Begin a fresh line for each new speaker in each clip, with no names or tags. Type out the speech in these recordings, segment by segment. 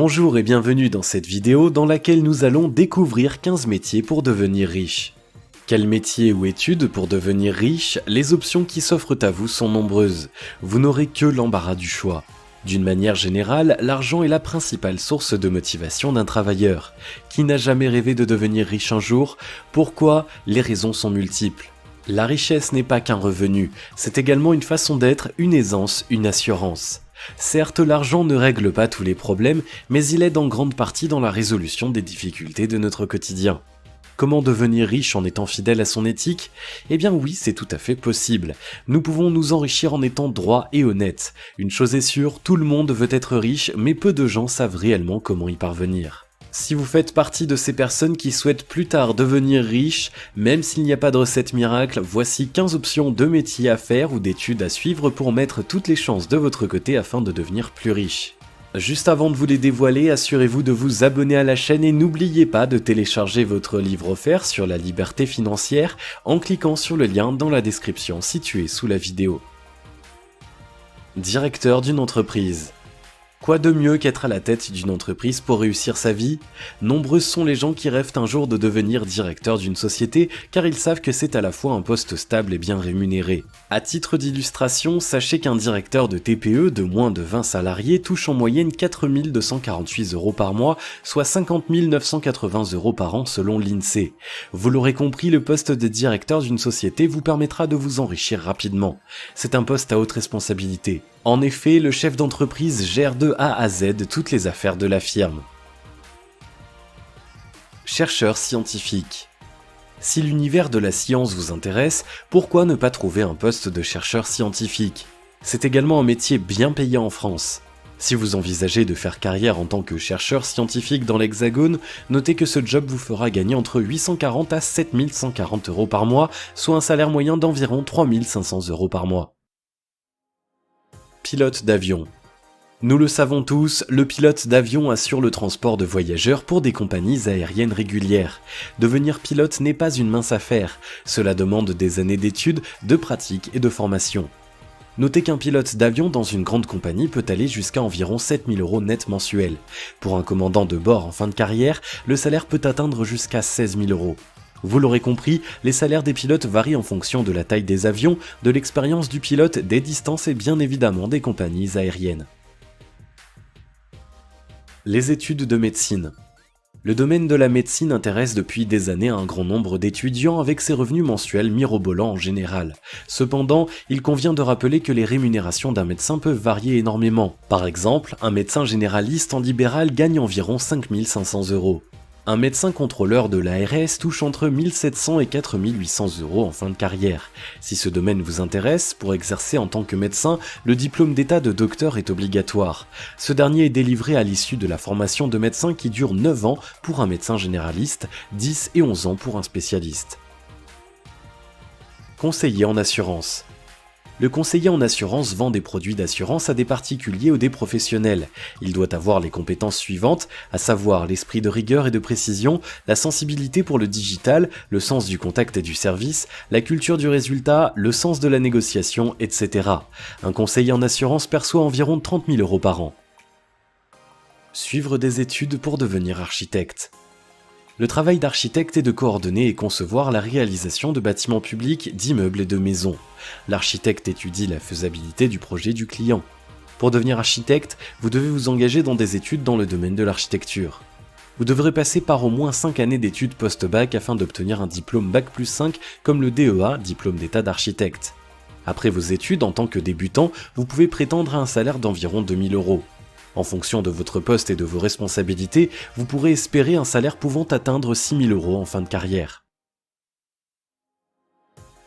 Bonjour et bienvenue dans cette vidéo dans laquelle nous allons découvrir 15 métiers pour devenir riche. Quel métier ou études pour devenir riche? Les options qui s'offrent à vous sont nombreuses. Vous n'aurez que l'embarras du choix. D'une manière générale, l'argent est la principale source de motivation d'un travailleur. Qui n'a jamais rêvé de devenir riche un jour? Pourquoi? Les raisons sont multiples. La richesse n'est pas qu'un revenu, c'est également une façon d'être, une aisance, une assurance. Certes, l'argent ne règle pas tous les problèmes, mais il aide en grande partie dans la résolution des difficultés de notre quotidien. Comment devenir riche en étant fidèle à son éthique? Eh bien oui, c'est tout à fait possible. Nous pouvons nous enrichir en étant droit et honnête. Une chose est sûre, tout le monde veut être riche, mais peu de gens savent réellement comment y parvenir. Si vous faites partie de ces personnes qui souhaitent plus tard devenir riches, même s'il n'y a pas de recette miracle, voici 15 options de métiers à faire ou d'études à suivre pour mettre toutes les chances de votre côté afin de devenir plus riche. Juste avant de vous les dévoiler, assurez-vous de vous abonner à la chaîne et n'oubliez pas de télécharger votre livre offert sur la liberté financière en cliquant sur le lien dans la description située sous la vidéo. Directeur d'une entreprise. Quoi de mieux qu'être à la tête d'une entreprise pour réussir sa vie? Nombreux sont les gens qui rêvent un jour de devenir directeur d'une société car ils savent que c'est à la fois un poste stable et bien rémunéré. À titre d'illustration, sachez qu'un directeur de TPE de moins de 20 salariés touche en moyenne 4 248 € par mois, soit 50 980 € par an selon l'INSEE. Vous l'aurez compris, le poste de directeur d'une société vous permettra de vous enrichir rapidement. C'est un poste à haute responsabilité. En effet, le chef d'entreprise gère de A à Z toutes les affaires de la firme. Chercheur scientifique. Si l'univers de la science vous intéresse, pourquoi ne pas trouver un poste de chercheur scientifique? C'est également un métier bien payé en France. Si vous envisagez de faire carrière en tant que chercheur scientifique dans l'Hexagone, notez que ce job vous fera gagner entre 840 à 7140 € par mois, soit un salaire moyen d'environ 3500 € par mois. Pilote d'avion. Nous le savons tous, le pilote d'avion assure le transport de voyageurs pour des compagnies aériennes régulières. Devenir pilote n'est pas une mince affaire, cela demande des années d'études, de pratique et de formation. Notez qu'un pilote d'avion dans une grande compagnie peut aller jusqu'à environ 7 000 € net mensuels. Pour un commandant de bord en fin de carrière, le salaire peut atteindre jusqu'à 16 000 €. Vous l'aurez compris, les salaires des pilotes varient en fonction de la taille des avions, de l'expérience du pilote, des distances et bien évidemment des compagnies aériennes. Les études de médecine. Le domaine de la médecine intéresse depuis des années un grand nombre d'étudiants avec ses revenus mensuels mirobolants en général. Cependant, il convient de rappeler que les rémunérations d'un médecin peuvent varier énormément. Par exemple, un médecin généraliste en libéral gagne environ 5 500 €. Un médecin contrôleur de l'ARS touche entre 1 700 et 4 800 € en fin de carrière. Si ce domaine vous intéresse, pour exercer en tant que médecin, le diplôme d'état de docteur est obligatoire. Ce dernier est délivré à l'issue de la formation de médecin qui dure 9 ans pour un médecin généraliste, 10 et 11 ans pour un spécialiste. Conseiller en assurance. Le conseiller en assurance vend des produits d'assurance à des particuliers ou des professionnels. Il doit avoir les compétences suivantes, à savoir l'esprit de rigueur et de précision, la sensibilité pour le digital, le sens du contact et du service, la culture du résultat, le sens de la négociation, etc. Un conseiller en assurance perçoit environ 30 000 € par an. Suivre des études pour devenir architecte. Le travail d'architecte est de coordonner et concevoir la réalisation de bâtiments publics, d'immeubles et de maisons. L'architecte étudie la faisabilité du projet du client. Pour devenir architecte, vous devez vous engager dans des études dans le domaine de l'architecture. Vous devrez passer par au moins 5 années d'études post-bac afin d'obtenir un diplôme Bac+5 comme le DEA, diplôme d'état d'architecte. Après vos études en tant que débutant, vous pouvez prétendre à un salaire d'environ 2 000 €. En fonction de votre poste et de vos responsabilités, vous pourrez espérer un salaire pouvant atteindre 6 000 € en fin de carrière.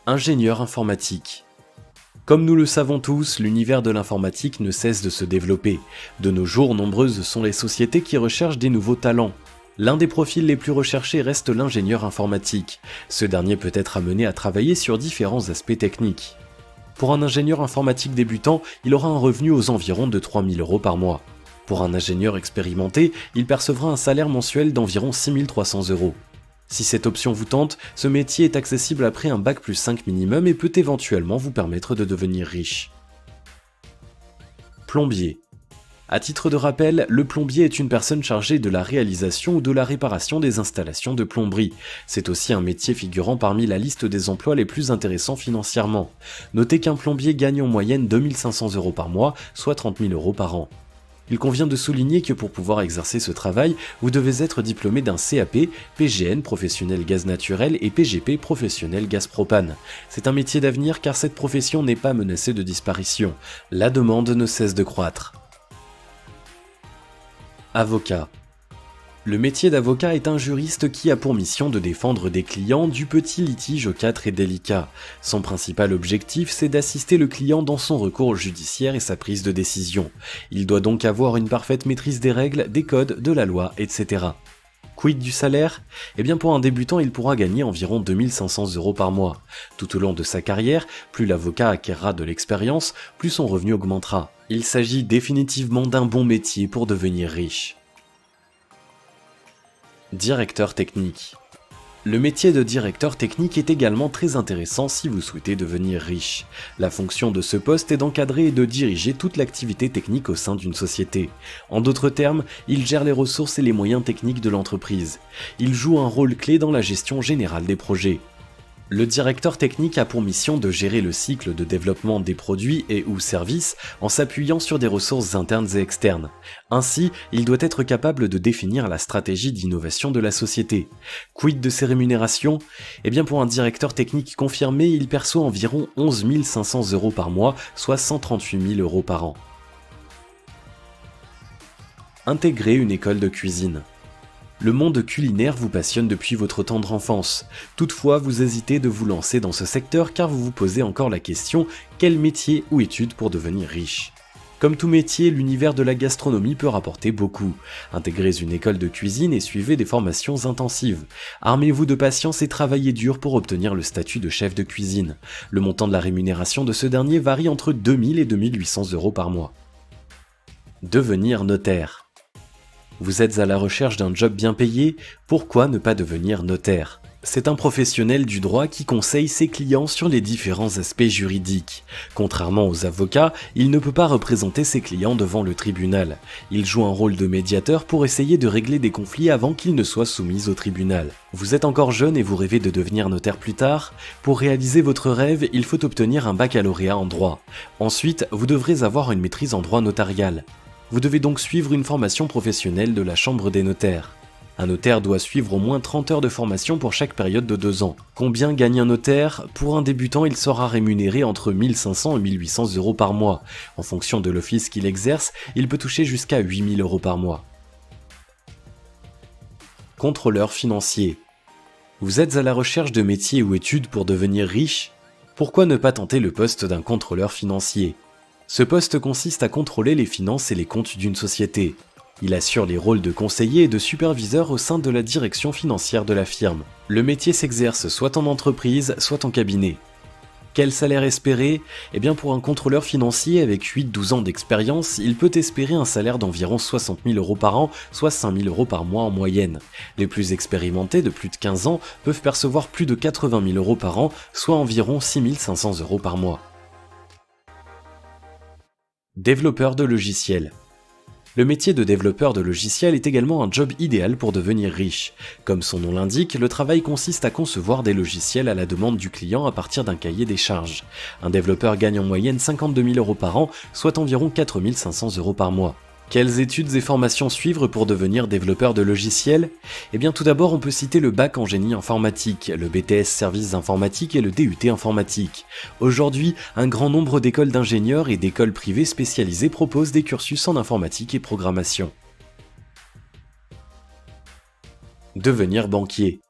Ingénieur informatique. Comme nous le savons tous, l'univers de l'informatique ne cesse de se développer. De nos jours, nombreuses sont les sociétés qui recherchent des nouveaux talents. L'un des profils les plus recherchés reste l'ingénieur informatique. Ce dernier peut être amené à travailler sur différents aspects techniques. Pour un ingénieur informatique débutant, il aura un revenu aux environs de 3 000 € par mois. Pour un ingénieur expérimenté, il percevra un salaire mensuel d'environ 6 300 €. Si cette option vous tente, ce métier est accessible après un Bac+5 minimum et peut éventuellement vous permettre de devenir riche. Plombier. À titre de rappel, le plombier est une personne chargée de la réalisation ou de la réparation des installations de plomberie. C'est aussi un métier figurant parmi la liste des emplois les plus intéressants financièrement. Notez qu'un plombier gagne en moyenne 2500 € par mois, soit 30 000 € par an. Il convient de souligner que pour pouvoir exercer ce travail, vous devez être diplômé d'un CAP, PGN professionnel gaz naturel et PGP professionnel gaz propane. C'est un métier d'avenir car cette profession n'est pas menacée de disparition. La demande ne cesse de croître. Avocat. Le métier d'avocat est un juriste qui a pour mission de défendre des clients du petit litige au cas très délicat. Son principal objectif, c'est d'assister le client dans son recours judiciaire et sa prise de décision. Il doit donc avoir une parfaite maîtrise des règles, des codes, de la loi, etc. Quid du salaire ? Eh bien pour un débutant, il pourra gagner environ 2500 € par mois. Tout au long de sa carrière, plus l'avocat acquérera de l'expérience, plus son revenu augmentera. Il s'agit définitivement d'un bon métier pour devenir riche. Directeur technique. Le métier de directeur technique est également très intéressant si vous souhaitez devenir riche. La fonction de ce poste est d'encadrer et de diriger toute l'activité technique au sein d'une société. En d'autres termes, il gère les ressources et les moyens techniques de l'entreprise. Il joue un rôle clé dans la gestion générale des projets. Le directeur technique a pour mission de gérer le cycle de développement des produits et ou services en s'appuyant sur des ressources internes et externes. Ainsi, il doit être capable de définir la stratégie d'innovation de la société. Quid de ses rémunérations ? Eh bien pour un directeur technique confirmé, il perçoit environ 11 500 € par mois, soit 138 000 € par an. Intégrer une école de cuisine. Le monde culinaire vous passionne depuis votre tendre enfance. Toutefois, vous hésitez de vous lancer dans ce secteur car vous vous posez encore la question « quel métier ou étude pour devenir riche ?» Comme tout métier, l'univers de la gastronomie peut rapporter beaucoup. Intégrez une école de cuisine et suivez des formations intensives. Armez-vous de patience et travaillez dur pour obtenir le statut de chef de cuisine. Le montant de la rémunération de ce dernier varie entre 2000 et 2800 € par mois. Devenir notaire. Vous êtes à la recherche d'un job bien payé, pourquoi ne pas devenir notaire ? C'est un professionnel du droit qui conseille ses clients sur les différents aspects juridiques. Contrairement aux avocats, il ne peut pas représenter ses clients devant le tribunal. Il joue un rôle de médiateur pour essayer de régler des conflits avant qu'ils ne soient soumis au tribunal. Vous êtes encore jeune et vous rêvez de devenir notaire plus tard ? Pour réaliser votre rêve, il faut obtenir un baccalauréat en droit. Ensuite, vous devrez avoir une maîtrise en droit notarial. Vous devez donc suivre une formation professionnelle de la Chambre des notaires. Un notaire doit suivre au moins 30 heures de formation pour chaque période de 2 ans. Combien gagne un notaire ? Pour un débutant, il sera rémunéré entre 1500 et 1800 € par mois. En fonction de l'office qu'il exerce, il peut toucher jusqu'à 8000 € par mois. Contrôleur financier. Vous êtes à la recherche de métiers ou études pour devenir riche ? Pourquoi ne pas tenter le poste d'un contrôleur financier ? Ce poste consiste à contrôler les finances et les comptes d'une société. Il assure les rôles de conseiller et de superviseur au sein de la direction financière de la firme. Le métier s'exerce soit en entreprise, soit en cabinet. Quel salaire espérer ? Eh bien pour un contrôleur financier avec 8-12 ans d'expérience, il peut espérer un salaire d'environ 60 000 € par an, soit 5 000 € par mois en moyenne. Les plus expérimentés de plus de 15 ans peuvent percevoir plus de 80 000 € par an, soit environ 6 500 € par mois. Développeur de logiciels. Le métier de développeur de logiciels est également un job idéal pour devenir riche. Comme son nom l'indique, le travail consiste à concevoir des logiciels à la demande du client à partir d'un cahier des charges. Un développeur gagne en moyenne 52 000 € par an, soit environ 4 500 € par mois. Quelles études et formations suivre pour devenir développeur de logiciels ? Eh bien tout d'abord on peut citer le bac en génie informatique, le BTS services informatiques et le DUT informatique. Aujourd'hui, un grand nombre d'écoles d'ingénieurs et d'écoles privées spécialisées proposent des cursus en informatique et programmation. Devenir banquier.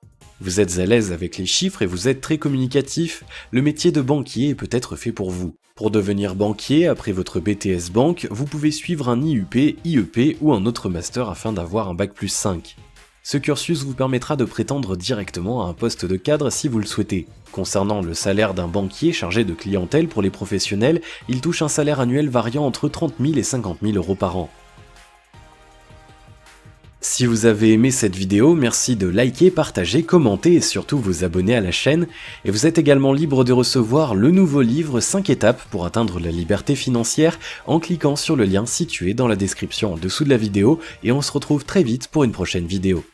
Vous êtes à l'aise avec les chiffres et vous êtes très communicatif, le métier de banquier est peut-être fait pour vous. Pour devenir banquier, après votre BTS Banque, vous pouvez suivre un IUP, IEP ou un autre master afin d'avoir un bac plus 5. Ce cursus vous permettra de prétendre directement à un poste de cadre si vous le souhaitez. Concernant le salaire d'un banquier chargé de clientèle pour les professionnels, il touche un salaire annuel variant entre 30 000 et 50 000 € par an. Si vous avez aimé cette vidéo, merci de liker, partager, commenter et surtout vous abonner à la chaîne. Et vous êtes également libre de recevoir le nouveau livre 5 étapes pour atteindre la liberté financière en cliquant sur le lien situé dans la description en dessous de la vidéo et on se retrouve très vite pour une prochaine vidéo.